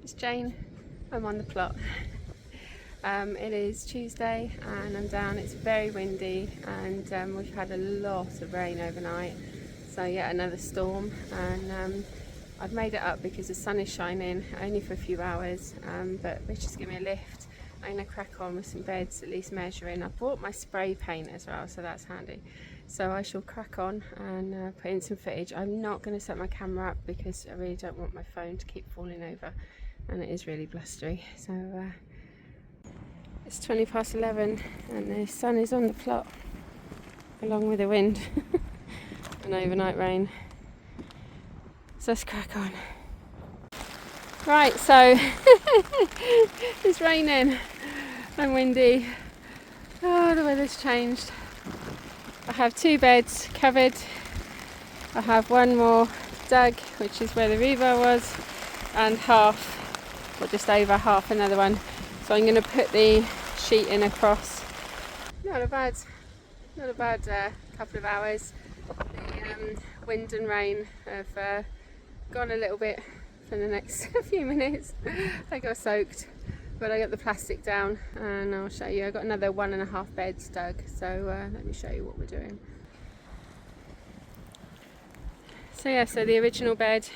It's Jane. I'm on the plot. It is Tuesday and I'm down. It's very windy and we've had a lot of rain overnight, so yet another storm, and I've made it up because the sun is shining only for a few hours, but Richie's giving me a lift. I'm going to crack on with some beds, at least measuring. I bought my spray paint as well, so that's handy. So I shall crack on and put in some footage. I'm not going to set my camera up because I really don't want my phone to keep falling over, and it is really blustery. So it's 11:20 and the sun is on the plot along with the wind and overnight rain. So let's crack on. Right, so it's raining and windy. Oh, the weather's changed. I have 2 beds covered. I have one more dug, which is where the rebar was, and half, or just over half, another one. So I'm going to put the sheet in across. Not a bad couple of hours. The wind and rain have gone a little bit for the next few minutes. I got soaked, but I got the plastic down and I'll show you. I got another 1.5 beds dug, so let me show you what we're doing. So yeah, so the original bed,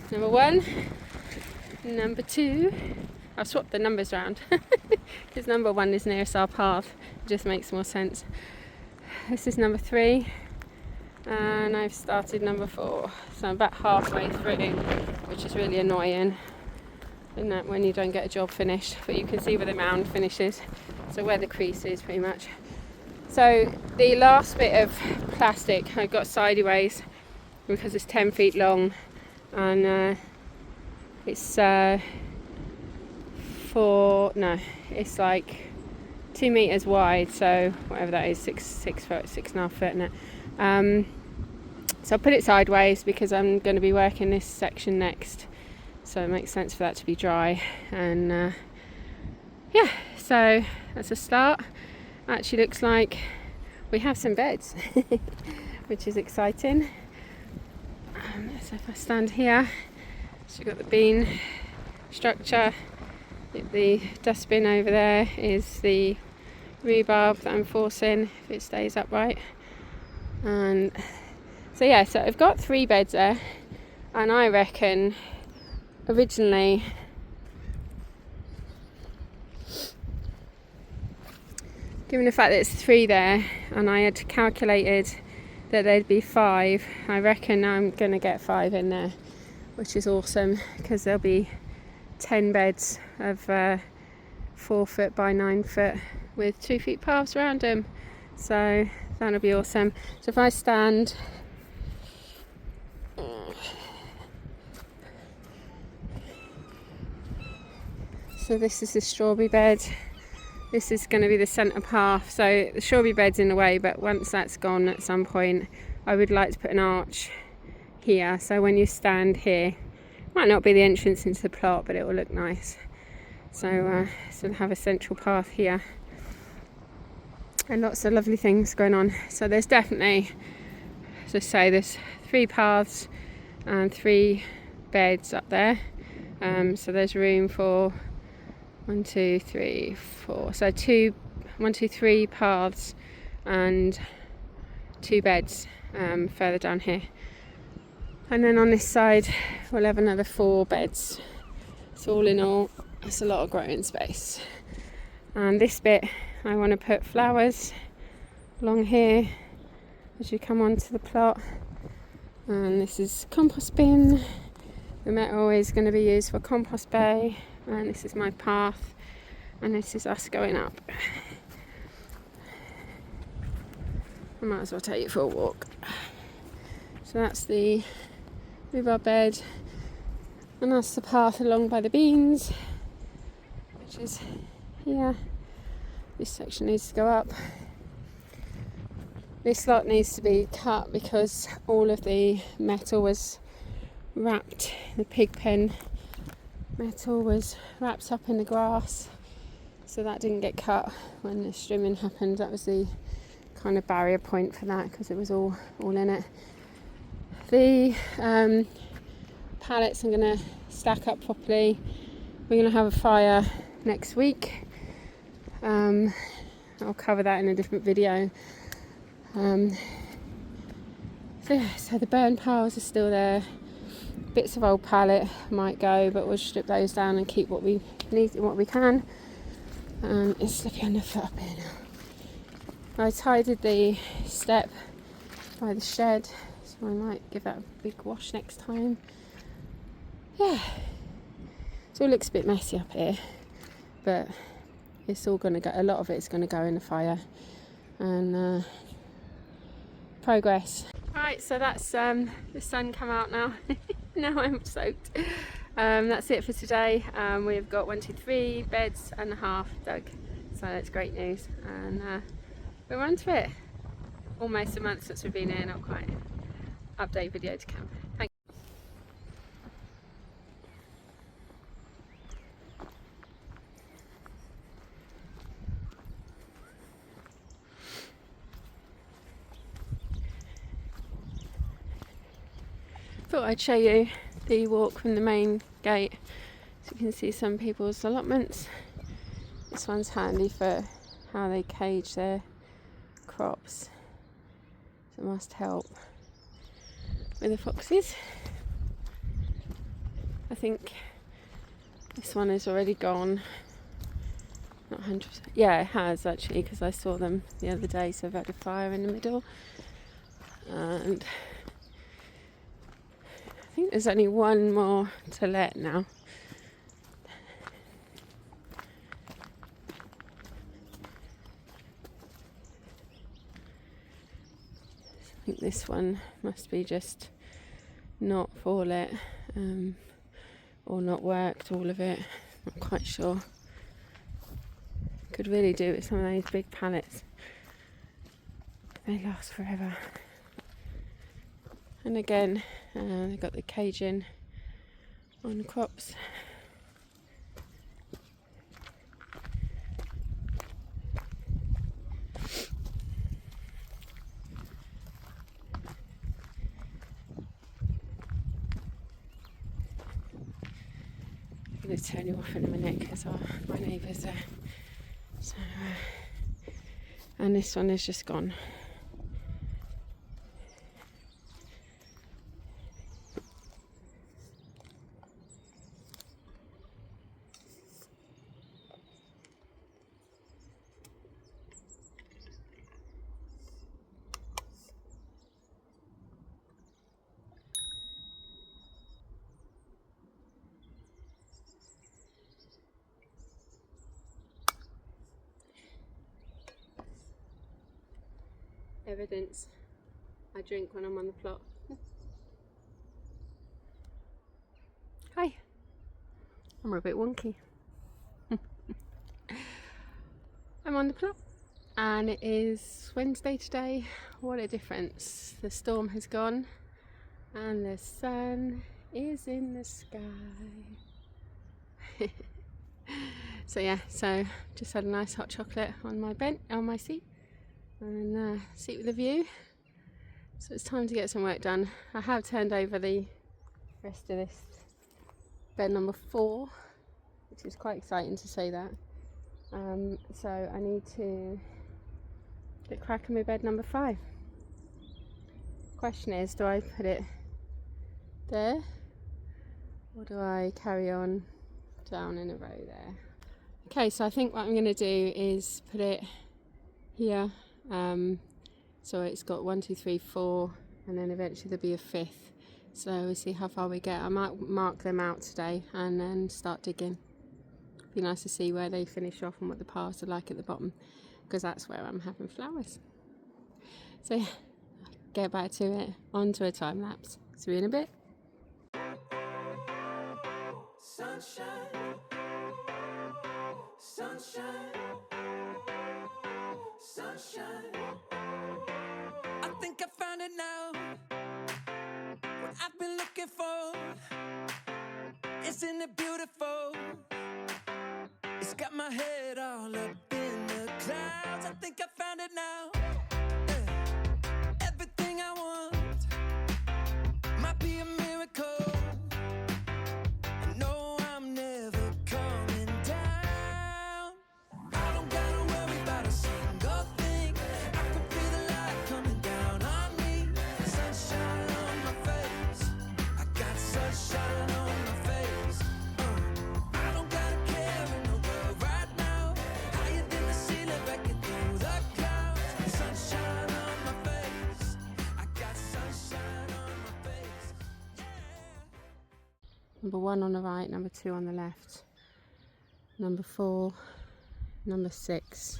number 1, number 2. I'll swap the numbers around because number 1 is nearest our path. It just makes more sense. This is number 3. And I've started number 4, so I'm about halfway through, which is really annoying, isn't it, when you don't get a job finished. But you can see where the mound finishes, so where the crease is pretty much. So the last bit of plastic I got sideways because it's 10 feet long and it's it's like 2 meters wide, so whatever that is, 6 foot, 6.5 foot, isn't it? So I put it sideways because I'm going to be working this section next, so it makes sense for that to be dry. And yeah, so that's a start. Actually looks like we have some beds which is exciting. So if I stand here, so we've got the bean structure, the dustbin over there is the rebar that I'm forcing if it stays upright. And so yeah, so I've got 3 beds there, and I reckon originally given the fact that it's 3 there and I had calculated that there'd be 5, I reckon I'm gonna get 5 in there, which is awesome because there'll be 10 beds of 4 foot by 9 foot with 2 feet paths around them, so that'll be awesome. So if I stand, so this is the strawberry bed, this is going to be the centre path, so the strawberry bed's in the way, but once that's gone at some point I would like to put an arch here, so when you stand here, might not be the entrance into the plot, but it will look nice. So we'll have a central path here and lots of lovely things going on. So there's definitely, as I say, there's 3 paths and 3 beds up there, so there's room for 1, 2, 3, 4, so 1, 2, 3 paths and 2 beds further down here, and then on this side we'll have another 4 beds. So all in all, it's a lot of growing space. And this bit I want to put flowers along here as you come onto the plot, and this is compost bin. The metal is going to be used for compost bay, and this is my path, and this is us going up. I might as well take you for a walk. So that's the rebar bed, and that's the path along by the beans, which is here. This section needs to go up. This lot needs to be cut because all of the metal was wrapped, the pig pen metal was wrapped up in the grass, so that didn't get cut when the strimming happened. That was the kind of barrier point for that because it was all in it. The pallets I'm going to stack up properly We're going to have a fire next week. I'll cover that in a different video. So the burn piles are still there. Bits of old pallet might go, but we'll strip those down and keep what we need and what we can. It's slippy underfoot up here now. I tidied the step by the shed, so I might give that a big wash next time. Yeah, so it looks a bit messy up here, but it's all going to go, a lot of it's going to go in the fire, and progress. Right, so that's the sun come out now. Now I'm soaked. That's it for today. We've got 1, 2, 3 beds and a half dug, so that's great news, and we're on to it. Almost a month since we've been here, not quite. Update video to come. Thank you. Thought I'd show you the walk from the main gate, so you can see some people's allotments. This one's handy for how they cage their crops, so it must help with the foxes. I think this one is already gone, not 100%. Yeah, it has actually, because I saw them the other day, so I've had a fire in the middle, and I think there's only one more to let now. I think this one must be just not for let, or not worked, all of it. Not quite sure. Could really do with some of those big pallets. They last forever. And again, they've got the caging on the crops. I'm going to turn you off in a minute because my neighbour's there. So, and this one is just gone. Evidence I drink when I'm on the plot. Hi, I'm a bit wonky. I'm on the plot and it is Wednesday today. What a difference. The storm has gone and the sun is in the sky. So yeah, so just had a nice hot chocolate on my seat, and seat with a view. So it's time to get some work done. I have turned over the rest of this bed number 4, which is quite exciting to say that. So I need to get cracking with bed number 5. Question is, do I put it there or do I carry on down in a row there? Okay, so I think what I'm going to do is put it here. So it's got 1, 2, 3, 4, and then eventually there'll be a 5th. So we'll see how far we get. I might mark them out today and then start digging. Be nice to see where they finish off and what the paths are like at the bottom, because that's where I'm having flowers. So yeah, get back to it, onto a time lapse. See you in a bit. Sunshine, sunshine, sunshine. I think I found it now. What I've been looking for. Isn't it beautiful? It's got my head all up in the clouds. I think I found it now. Everything I want might be a miracle. I know I'm never coming Number 1 on the right, number 2 on the left, number 4, number 6.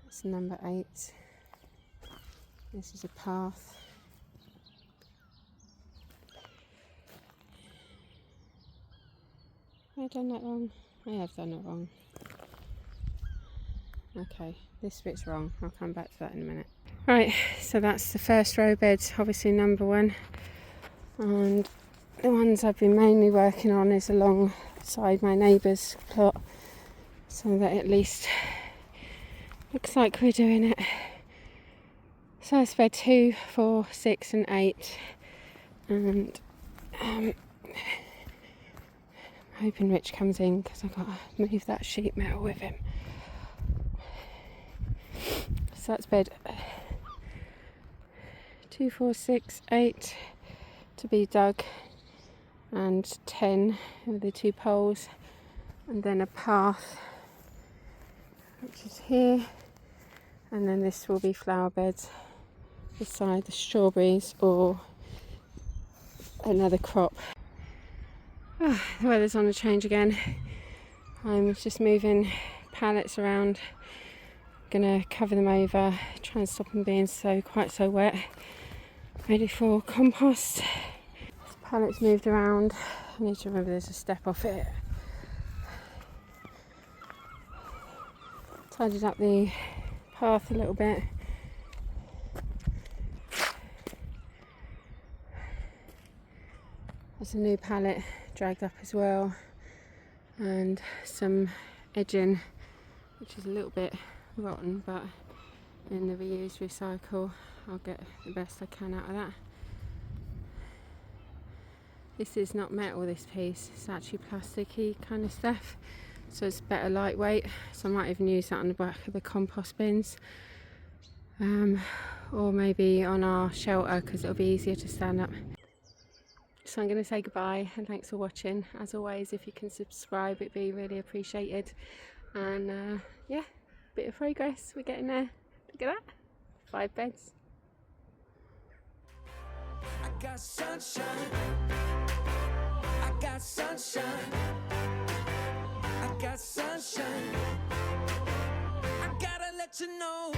That's number 8. This is a path. Have I done that wrong? I have done it wrong. Okay, this bit's wrong. I'll come back to that in a minute. Right, so that's the first row beds, obviously number 1. And the ones I've been mainly working on is alongside my neighbour's plot, so that at least looks like we're doing it. So that's bed 2, 4, 6 and 8. And I'm hoping Rich comes in because I've got to move that sheet metal with him. So that's bed 2, 4, 6, 8 to be dug, and 10 with the 2 poles, and then a path which is here, and then this will be flower beds beside the strawberries or another crop. Oh, the weather's on a change again. I'm just moving pallets around, gonna cover them over, try and stop them being quite so wet, ready for compost. This pallet's moved around. I need to remember there's a step off it. Tidied up the path a little bit. There's a new pallet dragged up as well, and some edging which is a little bit rotten, but in the reuse recycle I'll get the best I can out of that. This is not metal, this piece, it's actually plasticky kind of stuff, so it's better lightweight, so I might even use that on the back of the compost bins, or maybe on our shelter because it'll be easier to stand up. So I'm going to say goodbye and thanks for watching. As always, if you can subscribe, it'd be really appreciated. And yeah, bit of progress, we're getting there. Look at that, 5 beds. I got sunshine, I got sunshine, I got sunshine, I gotta let you know.